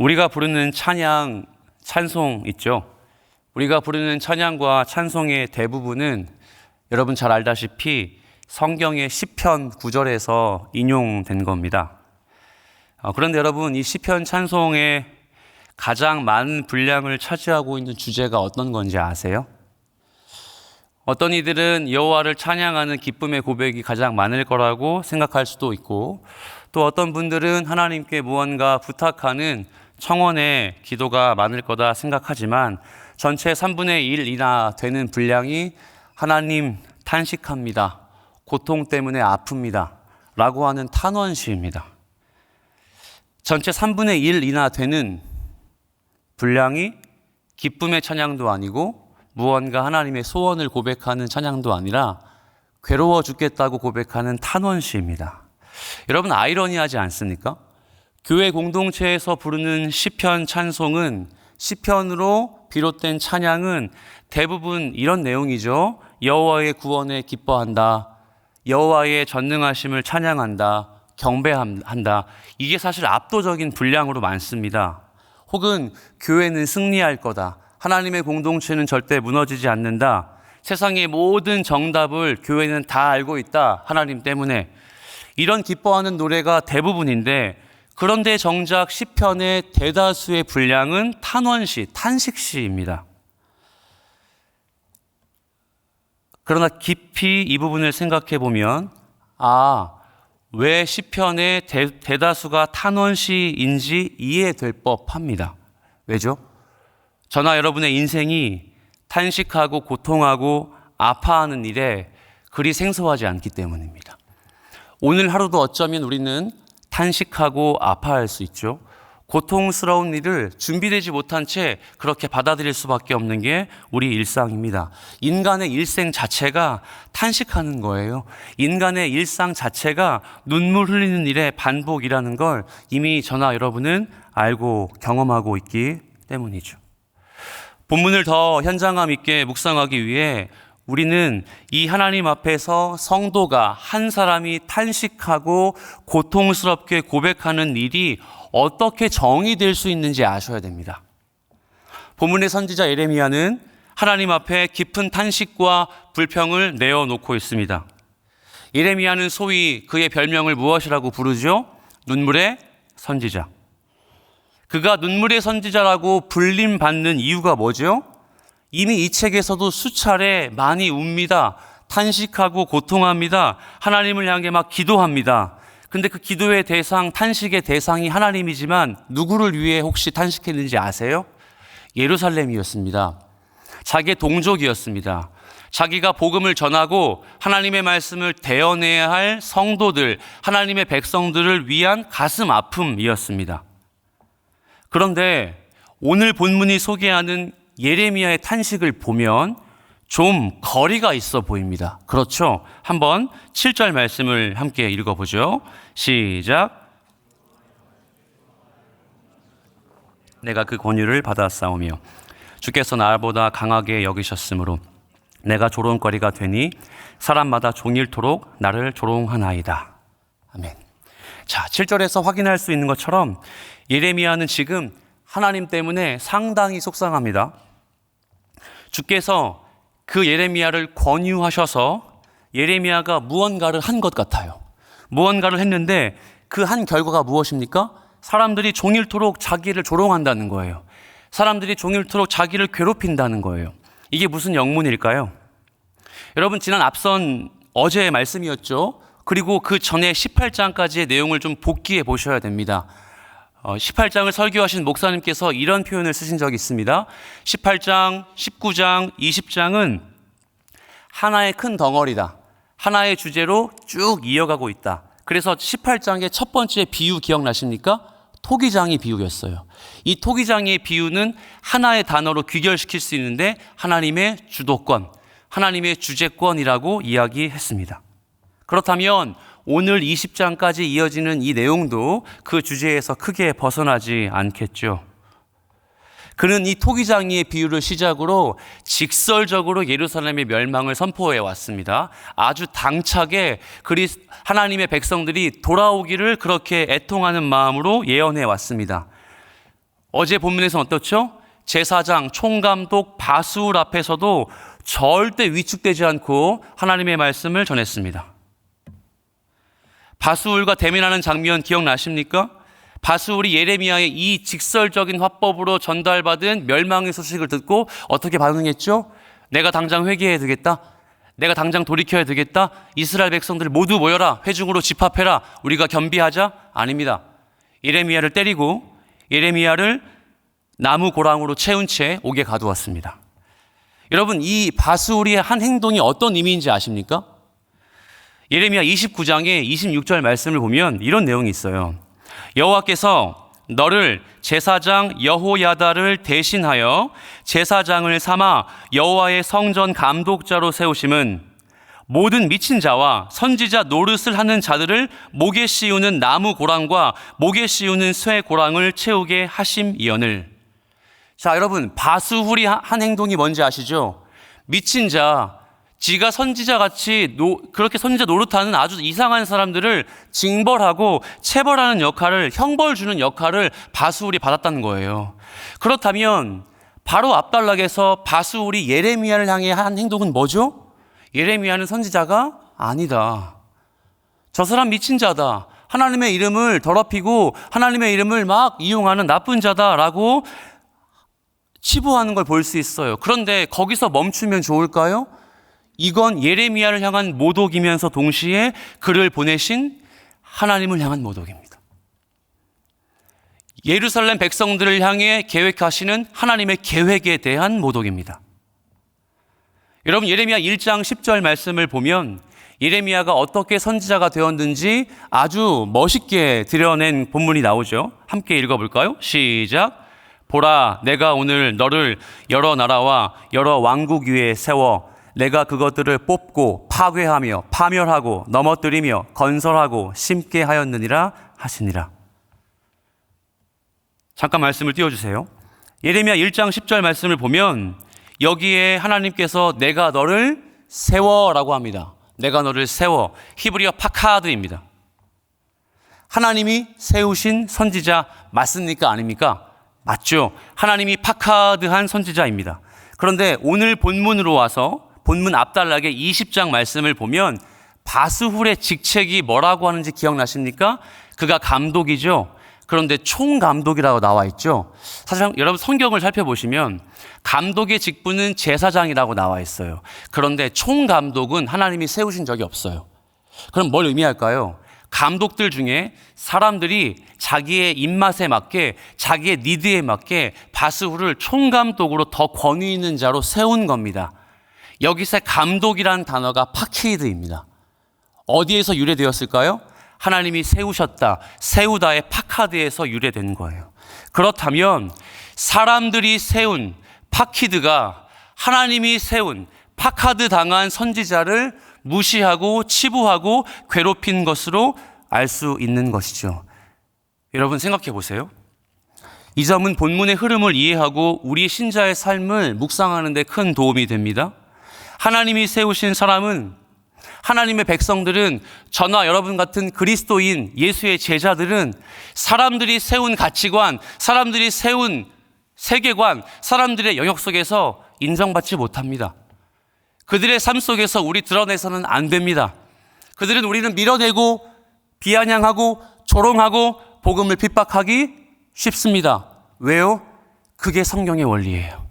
우리가 부르는 찬양, 찬송 있죠. 우리가 부르는 찬양과 찬송의 대부분은 여러분 잘 알다시피 성경의 시편 9절에서 인용된 겁니다. 그런데 여러분, 이 시편 찬송의 가장 많은 분량을 차지하고 있는 주제가 어떤 건지 아세요? 어떤 이들은 여호와를 찬양하는 기쁨의 고백이 가장 많을 거라고 생각할 수도 있고, 또 어떤 분들은 하나님께 무언가 부탁하는 청원의 기도가 많을 거다 생각하지만, 전체 3분의 1이나 되는 분량이 하나님 탄식합니다, 고통 때문에 아픕니다 라고 하는 탄원시입니다. 전체 3분의 1이나 되는 분량이 기쁨의 찬양도 아니고 무언가 하나님의 소원을 고백하는 찬양도 아니라 괴로워 죽겠다고 고백하는 탄원시입니다. 여러분, 아이러니하지 않습니까? 교회 공동체에서 부르는 시편 찬송은, 시편으로 비롯된 찬양은 대부분 이런 내용이죠. 여호와의 구원에 기뻐한다, 여호와의 전능하심을 찬양한다, 경배한다. 이게 사실 압도적인 분량으로 많습니다. 혹은 교회는 승리할 거다, 하나님의 공동체는 절대 무너지지 않는다, 세상의 모든 정답을 교회는 다 알고 있다, 하나님 때문에. 이런 기뻐하는 노래가 대부분인데, 그런데 정작 시편의 대다수의 분량은 탄원시, 탄식시입니다. 그러나 깊이 이 부분을 생각해 보면, 왜 시편의 대다수가 탄원시인지 이해될 법합니다. 왜죠? 저나 여러분의 인생이 탄식하고 고통하고 아파하는 일에 그리 생소하지 않기 때문입니다. 오늘 하루도 어쩌면 우리는 탄식하고 아파할 수 있죠. 고통스러운 일을 준비되지 못한 채 그렇게 받아들일 수밖에 없는 게 우리 일상입니다. 인간의 일생 자체가 탄식하는 거예요. 인간의 일상 자체가 눈물 흘리는 일의 반복이라는 걸 이미 저나 여러분은 알고 경험하고 있기 때문이죠. 본문을 더 현장감 있게 묵상하기 위해 우리는 이 하나님 앞에서 성도가 한 사람이 탄식하고 고통스럽게 고백하는 일이 어떻게 정의될 수 있는지 아셔야 됩니다. 본문의 선지자 예레미야는 하나님 앞에 깊은 탄식과 불평을 내어놓고 있습니다. 예레미야는 소위 그의 별명을 무엇이라고 부르죠? 눈물의 선지자. 그가 눈물의 선지자라고 불림받는 이유가 뭐죠? 이미 이 책에서도 수차례 많이 웁니다. 탄식하고 고통합니다. 하나님을 향해 막 기도합니다. 근데 그 기도의 대상, 탄식의 대상이 하나님이지만 누구를 위해 혹시 탄식했는지 아세요? 예루살렘이었습니다. 자기의 동족이었습니다. 자기가 복음을 전하고 하나님의 말씀을 대언해야 할 성도들, 하나님의 백성들을 위한 가슴 아픔이었습니다. 그런데 오늘 본문이 소개하는 예레미야의 탄식을 보면 좀 거리가 있어 보입니다. 그렇죠? 한번 7절 말씀을 함께 읽어보죠. 시작. 내가 그 권유를 받아싸우며 주께서 나보다 강하게 여기셨으므로 내가 조롱거리가 되니 사람마다 종일토록 나를 조롱하나이다. 아멘. 자, 7절에서 확인할 수 있는 것처럼 예레미야는 지금 하나님 때문에 상당히 속상합니다. 주께서 그 예레미야를 권유하셔서 예레미야가 무언가를 한 것 같아요. 무언가를 했는데 그 한 결과가 무엇입니까? 사람들이 종일토록 자기를 조롱한다는 거예요. 사람들이 종일토록 자기를 괴롭힌다는 거예요. 이게 무슨 영문일까요? 여러분, 지난 앞선 어제의 말씀이었죠. 그리고 그 전에 18장까지의 내용을 좀 복기해 보셔야 됩니다. 18장을 설교하신 목사님께서 이런 표현을 쓰신 적이 있습니다. 18장, 19장, 20장은 하나의 큰 덩어리다. 하나의 주제로 쭉 이어가고 있다. 그래서 18장의 첫 번째 비유 기억나십니까? 토기장이 비유였어요. 이 토기장의 비유는 하나의 단어로 귀결시킬 수 있는데 하나님의 주도권, 하나님의 주재권이라고 이야기했습니다. 그렇다면 오늘 20장까지 이어지는 이 내용도 그 주제에서 크게 벗어나지 않겠죠. 그는 이 토기장이의 비유를 시작으로 직설적으로 예루살렘의 멸망을 선포해 왔습니다. 아주 당차게 하나님의 백성들이 돌아오기를 그렇게 애통하는 마음으로 예언해 왔습니다. 어제 본문에서는 어떻죠? 제사장, 총감독, 바수울 앞에서도 절대 위축되지 않고 하나님의 말씀을 전했습니다. 바수울과 대면하는 장면 기억나십니까? 바수울이 예레미야의 이 직설적인 화법으로 전달받은 멸망의 소식을 듣고 어떻게 반응했죠? 내가 당장 회개해야 되겠다. 내가 당장 돌이켜야 되겠다. 이스라엘 백성들 모두 모여라. 회중으로 집합해라. 우리가 겸비하자. 아닙니다. 예레미야를 때리고 예레미야를 나무 고랑으로 채운 채 옥에 가두었습니다. 여러분, 이 바수울이 한 행동이 어떤 의미인지 아십니까? 예레미야 29장의 26절 말씀을 보면 이런 내용이 있어요. 여호와께서 너를 제사장 여호야다를 대신하여 제사장을 삼아 여호와의 성전 감독자로 세우심은 모든 미친 자와 선지자 노릇을 하는 자들을 목에 씌우는 나무 고랑과 목에 씌우는 쇠 고랑을 채우게 하심이언을. 자, 여러분, 바수훌이 한 행동이 뭔지 아시죠? 미친 자, 지가 선지자같이 그렇게 선지자 노릇하는 아주 이상한 사람들을 징벌하고 체벌하는 역할을, 형벌 주는 역할을 바수훌이 받았다는 거예요. 그렇다면 바로 앞단락에서 바수훌이 예레미야를 향해 한 행동은 뭐죠? 예레미야는 선지자가 아니다. 저 사람 미친 자다. 하나님의 이름을 더럽히고 하나님의 이름을 막 이용하는 나쁜 자다라고 치부하는 걸 볼 수 있어요. 그런데 거기서 멈추면 좋을까요? 이건 예레미야를 향한 모독이면서 동시에 그를 보내신 하나님을 향한 모독입니다. 예루살렘 백성들을 향해 계획하시는 하나님의 계획에 대한 모독입니다. 여러분, 예레미야 1장 10절 말씀을 보면 예레미야가 어떻게 선지자가 되었는지 아주 멋있게 드러낸 본문이 나오죠. 함께 읽어볼까요? 시작. 보라, 내가 오늘 너를 여러 나라와 여러 왕국 위에 세워 내가 그것들을 뽑고 파괴하며 파멸하고 넘어뜨리며 건설하고 심게 하였느니라 하시니라. 잠깐 말씀을 띄워주세요. 예레미야 1장 10절 말씀을 보면 여기에 하나님께서 내가 너를 세워라고 합니다. 내가 너를 세워. 히브리어 파카드입니다. 하나님이 세우신 선지자 맞습니까? 아닙니까? 맞죠. 하나님이 파카드한 선지자입니다. 그런데 오늘 본문으로 와서 본문 앞단락의 20장 말씀을 보면 바수훌의 직책이 뭐라고 하는지 기억나십니까? 그가 감독이죠. 그런데 총감독이라고 나와 있죠. 사실 여러분 성경을 살펴보시면 감독의 직분은 제사장이라고 나와 있어요. 그런데 총감독은 하나님이 세우신 적이 없어요. 그럼 뭘 의미할까요? 감독들 중에 사람들이 자기의 입맛에 맞게 자기의 니드에 맞게 바수훌을 총감독으로 더 권위 있는 자로 세운 겁니다. 여기서 감독이라는 단어가 파키드입니다. 어디에서 유래되었을까요? 하나님이 세우셨다, 세우다의 파카드에서 유래된 거예요. 그렇다면 사람들이 세운 파키드가 하나님이 세운 파카드 당한 선지자를 무시하고 치부하고 괴롭힌 것으로 알 수 있는 것이죠. 여러분 생각해 보세요. 이 점은 본문의 흐름을 이해하고 우리 신자의 삶을 묵상하는 데 큰 도움이 됩니다. 하나님이 세우신 사람은, 하나님의 백성들은, 저나 여러분 같은 그리스도인 예수의 제자들은 사람들이 세운 가치관, 사람들이 세운 세계관, 사람들의 영역 속에서 인정받지 못합니다. 그들의 삶 속에서 우리 드러내서는 안 됩니다. 그들은 우리는 밀어내고 비아냥하고 조롱하고 복음을 핍박하기 쉽습니다. 왜요? 그게 성경의 원리예요.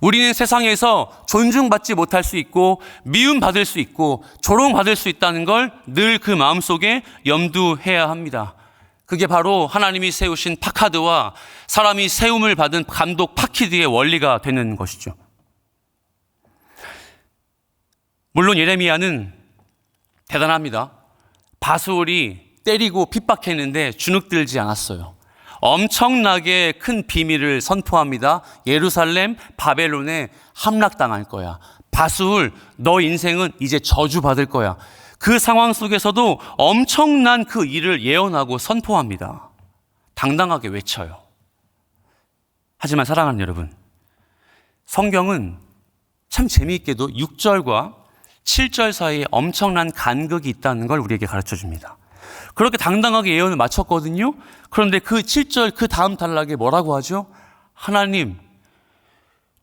우리는 세상에서 존중받지 못할 수 있고 미움받을 수 있고 조롱받을 수 있다는 걸 늘 그 마음속에 염두해야 합니다. 그게 바로 하나님이 세우신 파카드와 사람이 세움을 받은 감독 파키드의 원리가 되는 것이죠. 물론 예레미야는 대단합니다. 바수울이 때리고 핍박했는데 주눅들지 않았어요. 엄청나게 큰 비밀을 선포합니다. 예루살렘 바벨론에 함락당할 거야. 바수울, 너 인생은 이제 저주받을 거야. 그 상황 속에서도 엄청난 그 일을 예언하고 선포합니다. 당당하게 외쳐요. 하지만 사랑하는 여러분, 성경은 참 재미있게도 6절과 7절 사이에 엄청난 간극이 있다는 걸 우리에게 가르쳐 줍니다. 그렇게 당당하게 예언을 마쳤거든요. 그런데 그 7절 그 다음 단락에 뭐라고 하죠? 하나님,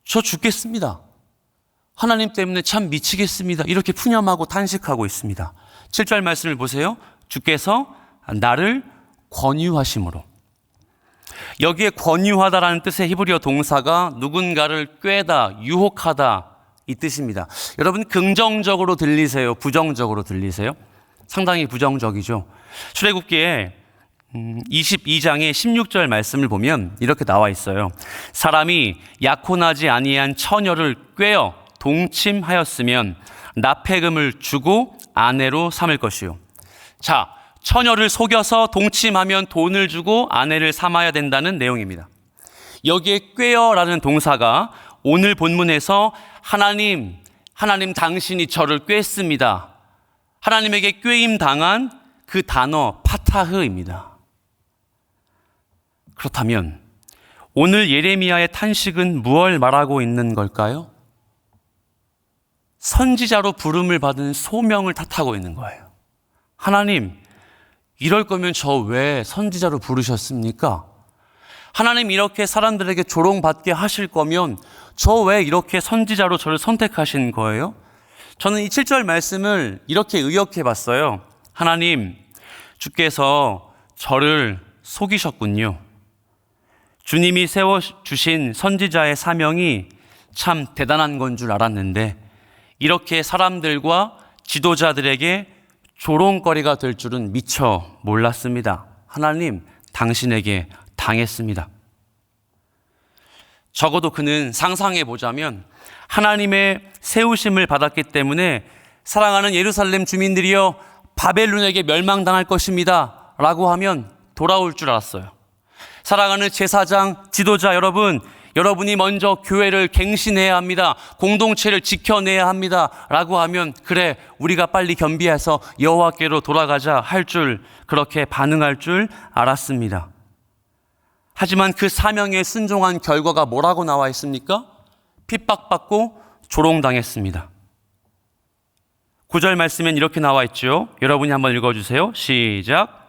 저 죽겠습니다. 하나님 때문에 참 미치겠습니다. 이렇게 푸념하고 탄식하고 있습니다. 7절 말씀을 보세요. 주께서 나를 권유하심으로. 여기에 권유하다라는 뜻의 히브리어 동사가 누군가를 꾀다, 유혹하다 이 뜻입니다. 여러분 긍정적으로 들리세요? 부정적으로 들리세요? 상당히 부정적이죠. 출애굽기에 22장의 16절 말씀을 보면 이렇게 나와 있어요. 사람이 약혼하지 아니한 처녀를 꾀어 동침하였으면 납폐금을 주고 아내로 삼을 것이요. 자, 처녀를 속여서 동침하면 돈을 주고 아내를 삼아야 된다는 내용입니다. 여기에 꾀어라는 동사가 오늘 본문에서 하나님 당신이 저를 꾀습니다. 하나님에게 꾀임 당한 그 단어 파타흐입니다. 그렇다면 오늘 예레미야의 탄식은 무엇을 말하고 있는 걸까요? 선지자로 부름을 받은 소명을 탓하고 있는 거예요. 하나님, 이럴 거면 저 왜 선지자로 부르셨습니까? 하나님 이렇게 사람들에게 조롱받게 하실 거면 저 왜 이렇게 선지자로 저를 선택하신 거예요? 저는 이 7절 말씀을 이렇게 의역해 봤어요. 하나님, 주께서 저를 속이셨군요. 주님이 세워주신 선지자의 사명이 참 대단한 건 줄 알았는데 이렇게 사람들과 지도자들에게 조롱거리가 될 줄은 미처 몰랐습니다. 하나님, 당신에게 당했습니다. 적어도 그는 상상해 보자면 하나님의 세우심을 받았기 때문에 사랑하는 예루살렘 주민들이여 바벨론에게 멸망당할 것입니다 라고 하면 돌아올 줄 알았어요. 사랑하는 제사장, 지도자 여러분, 여러분이 먼저 교회를 갱신해야 합니다. 공동체를 지켜내야 합니다 라고 하면 그래, 우리가 빨리 겸비해서 여호와께로 돌아가자 할 줄, 그렇게 반응할 줄 알았습니다. 하지만 그 사명에 순종한 결과가 뭐라고 나와 있습니까? 핍박받고 조롱당했습니다. 9절 말씀엔 이렇게 나와 있죠. 여러분이 한번 읽어주세요. 시작.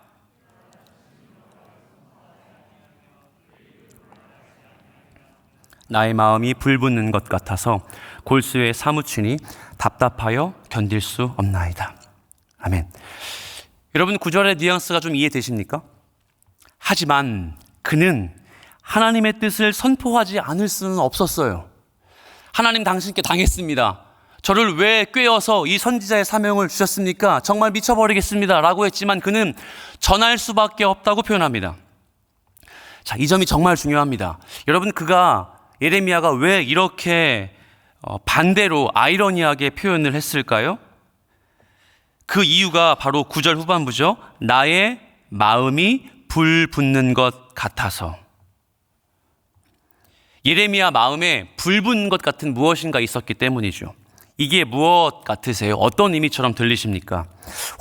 나의 마음이 불붙는 것 같아서 골수에 사무치니 답답하여 견딜 수 없나이다. 아멘. 여러분 9절의 뉘앙스가 좀 이해되십니까? 하지만 그는 하나님의 뜻을 선포하지 않을 수는 없었어요. 하나님 당신께 당했습니다. 저를 왜 꾀어서 이 선지자의 사명을 주셨습니까? 정말 미쳐버리겠습니다 라고 했지만 그는 전할 수밖에 없다고 표현합니다. 자, 이 점이 정말 중요합니다. 여러분 예레미야가 왜 이렇게 반대로 아이러니하게 표현을 했을까요? 그 이유가 바로 9절 후반부죠. 나의 마음이 불붙는 것 같아서. 예레미야 마음에 불붙는 것 같은 무엇인가 있었기 때문이죠. 이게 무엇 같으세요? 어떤 의미처럼 들리십니까?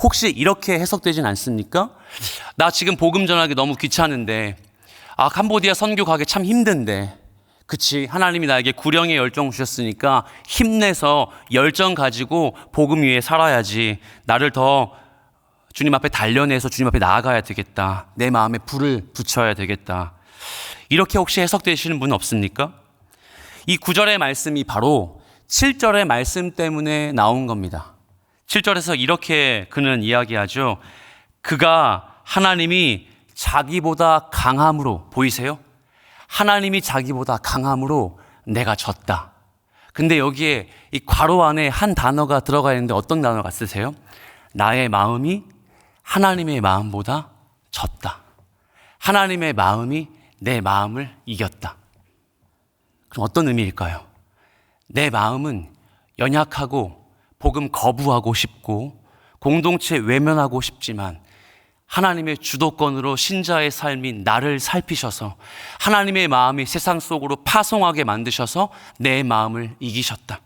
혹시 이렇게 해석되진 않습니까? 나 지금 복음 전하기 너무 귀찮은데, 캄보디아 선교 가기 참 힘든데, 그치, 하나님이 나에게 구령의 열정 주셨으니까 힘내서 열정 가지고 복음 위에 살아야지. 나를 더 주님 앞에 단련해서 주님 앞에 나아가야 되겠다. 내 마음에 불을 붙여야 되겠다. 이렇게 혹시 해석되시는 분 없습니까? 이 9절의 말씀이 바로 7절의 말씀 때문에 나온 겁니다. 7절에서 이렇게 그는 이야기하죠. 그가 하나님이 자기보다 강함으로, 보이세요? 하나님이 자기보다 강함으로 내가 졌다. 근데 여기에 이 괄호 안에 한 단어가 들어가 있는데 어떤 단어가 쓰세요? 나의 마음이 하나님의 마음보다 졌다. 하나님의 마음이 내 마음을 이겼다. 그럼 어떤 의미일까요? 내 마음은 연약하고 복음 거부하고 싶고 공동체 외면하고 싶지만 하나님의 주도권으로 신자의 삶인 나를 살피셔서 하나님의 마음이 세상 속으로 파송하게 만드셔서 내 마음을 이기셨다.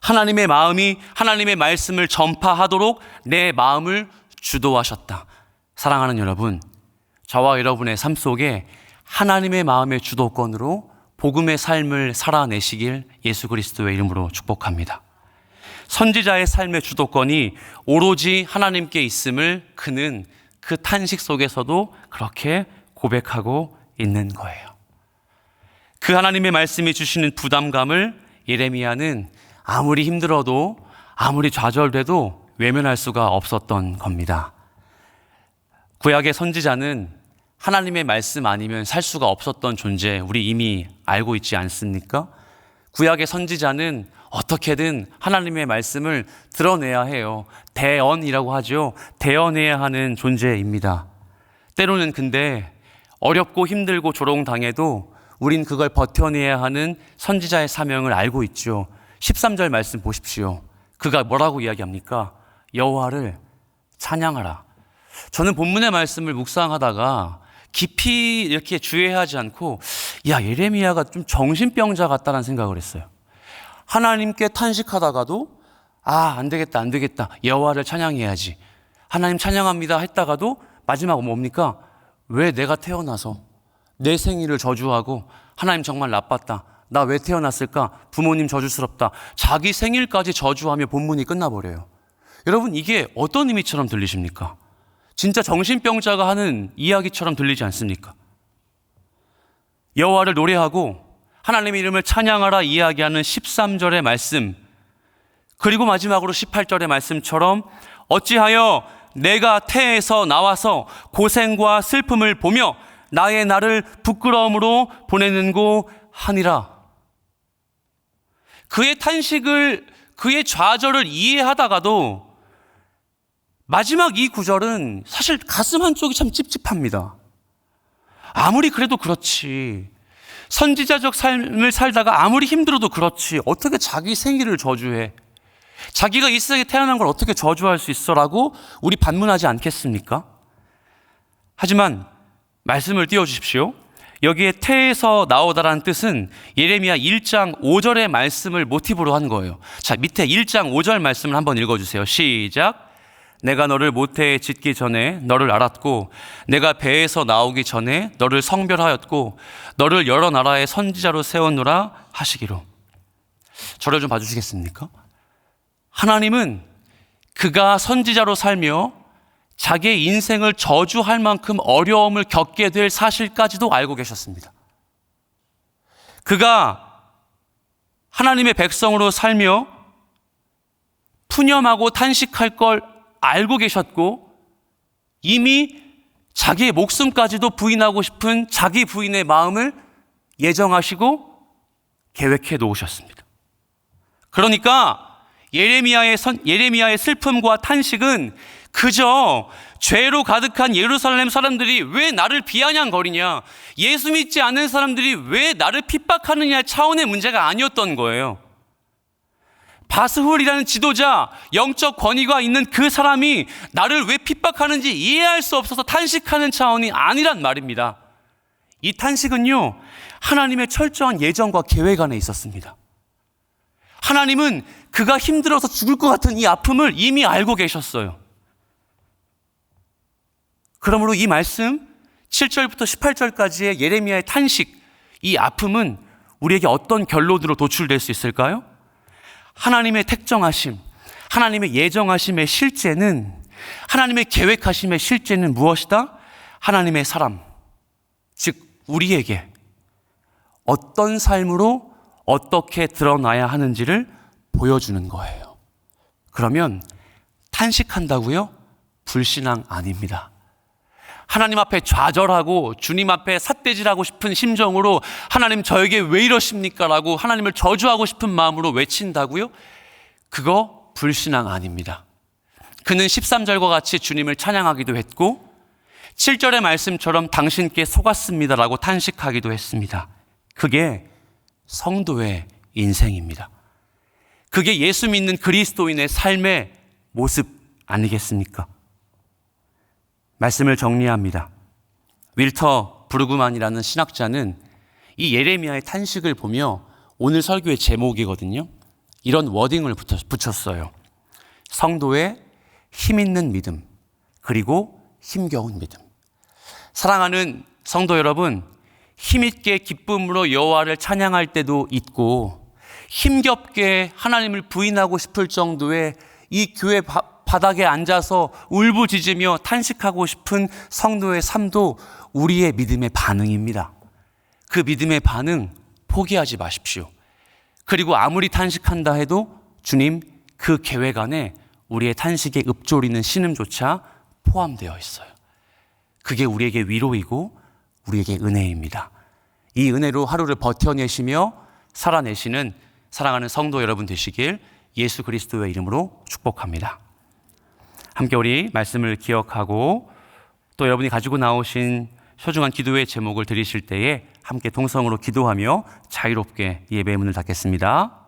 하나님의 마음이 하나님의 말씀을 전파하도록 내 마음을 주도하셨다. 사랑하는 여러분, 저와 여러분의 삶 속에 하나님의 마음의 주도권으로 복음의 삶을 살아내시길 예수 그리스도의 이름으로 축복합니다. 선지자의 삶의 주도권이 오로지 하나님께 있음을 그는 그 탄식 속에서도 그렇게 고백하고 있는 거예요. 그 하나님의 말씀이 주시는 부담감을 예레미야는 아무리 힘들어도 아무리 좌절돼도 외면할 수가 없었던 겁니다. 구약의 선지자는 하나님의 말씀 아니면 살 수가 없었던 존재, 우리 이미 알고 있지 않습니까? 구약의 선지자는 어떻게든 하나님의 말씀을 드러내야 해요. 대언이라고 하죠. 대언해야 하는 존재입니다. 때로는 근데 어렵고 힘들고 조롱당해도 우린 그걸 버텨내야 하는 선지자의 사명을 알고 있죠. 13절 말씀 보십시오. 그가 뭐라고 이야기합니까? 여호와를 찬양하라. 저는 본문의 말씀을 묵상하다가 깊이 이렇게 주의하지 않고 예레미야가 좀 정신병자 같다는 생각을 했어요. 하나님께 탄식하다가도 안 되겠다 여호와를 찬양해야지, 하나님 찬양합니다 했다가도 마지막은 뭡니까? 왜 내가 태어나서 내 생일을 저주하고 하나님 정말 나빴다, 나 왜 태어났을까, 부모님 저주스럽다, 자기 생일까지 저주하며 본문이 끝나버려요. 여러분, 이게 어떤 의미처럼 들리십니까? 진짜 정신병자가 하는 이야기처럼 들리지 않습니까? 여호와를 노래하고 하나님의 이름을 찬양하라 이야기하는 13절의 말씀, 그리고 마지막으로 18절의 말씀처럼 어찌하여 내가 태에서 나와서 고생과 슬픔을 보며 나의 날을 부끄러움으로 보내는고 하니라. 그의 탄식을, 그의 좌절을 이해하다가도 마지막 이 구절은 사실 가슴 한쪽이 참 찝찝합니다. 아무리 그래도 그렇지, 선지자적 삶을 살다가 아무리 힘들어도 그렇지, 어떻게 자기 생일을 저주해? 자기가 이 세상에 태어난 걸 어떻게 저주할 수 있어라고 우리 반문하지 않겠습니까? 하지만 말씀을 띄워주십시오. 여기에 태에서 나오다라는 뜻은 예레미야 1장 5절의 말씀을 모티브로 한 거예요. 자, 밑에 1장 5절 말씀을 한번 읽어주세요. 시작. 내가 너를 모태에 짓기 전에 너를 알았고 내가 배에서 나오기 전에 너를 성별하였고 너를 여러 나라의 선지자로 세웠노라 하시기로. 저를 좀 봐주시겠습니까? 하나님은 그가 선지자로 살며 자기의 인생을 저주할 만큼 어려움을 겪게 될 사실까지도 알고 계셨습니다. 그가 하나님의 백성으로 살며 푸념하고 탄식할 걸 알고 계셨고 이미 자기의 목숨까지도 부인하고 싶은 자기 부인의 마음을 예정하시고 계획해 놓으셨습니다. 그러니까 예레미야의 슬픔과 탄식은 그저 죄로 가득한 예루살렘 사람들이 왜 나를 비아냥거리냐, 예수 믿지 않는 사람들이 왜 나를 핍박하느냐 차원의 문제가 아니었던 거예요. 바스훌이라는 지도자, 영적 권위가 있는 그 사람이 나를 왜 핍박하는지 이해할 수 없어서 탄식하는 차원이 아니란 말입니다. 이 탄식은요, 하나님의 철저한 예정과 계획 안에 있었습니다. 하나님은 그가 힘들어서 죽을 것 같은 이 아픔을 이미 알고 계셨어요. 그러므로 이 말씀 7절부터 18절까지의 예레미야의 탄식, 이 아픔은 우리에게 어떤 결론으로 도출될 수 있을까요? 하나님의 택정하심, 하나님의 예정하심의 실제는, 하나님의 계획하심의 실제는 무엇이다? 하나님의 사람, 즉 우리에게 어떤 삶으로 어떻게 드러나야 하는지를 보여주는 거예요. 그러면 탄식한다고요? 불신앙 아닙니다. 하나님 앞에 좌절하고 주님 앞에 삿대질하고 싶은 심정으로 하나님 저에게 왜 이러십니까? 라고 하나님을 저주하고 싶은 마음으로 외친다고요? 그거 불신앙 아닙니다. 그는 13절과 같이 주님을 찬양하기도 했고 7절의 말씀처럼 당신께 속았습니다라고 탄식하기도 했습니다. 그게 성도의 인생입니다. 그게 예수 믿는 그리스도인의 삶의 모습 아니겠습니까? 말씀을 정리합니다. 윌터 브루그만이라는 신학자는 이 예레미야의 탄식을 보며 오늘 설교의 제목이거든요. 이런 워딩을 붙였어요. 성도의 힘있는 믿음, 그리고 힘겨운 믿음. 사랑하는 성도 여러분, 힘있게 기쁨으로 여호와를 찬양할 때도 있고 힘겹게 하나님을 부인하고 싶을 정도의 이 교회 바닥에 앉아서 울부짖으며 탄식하고 싶은 성도의 삶도 우리의 믿음의 반응입니다. 그 믿음의 반응 포기하지 마십시오. 그리고 아무리 탄식한다 해도 주님 그 계획 안에 우리의 탄식에 읊조리는 신음조차 포함되어 있어요. 그게 우리에게 위로이고 우리에게 은혜입니다. 이 은혜로 하루를 버텨내시며 살아내시는 사랑하는 성도 여러분 되시길 예수 그리스도의 이름으로 축복합니다. 함께 우리 말씀을 기억하고 또 여러분이 가지고 나오신 소중한 기도의 제목을 드리실 때에 함께 동성으로 기도하며 자유롭게 예배의 문을 닫겠습니다.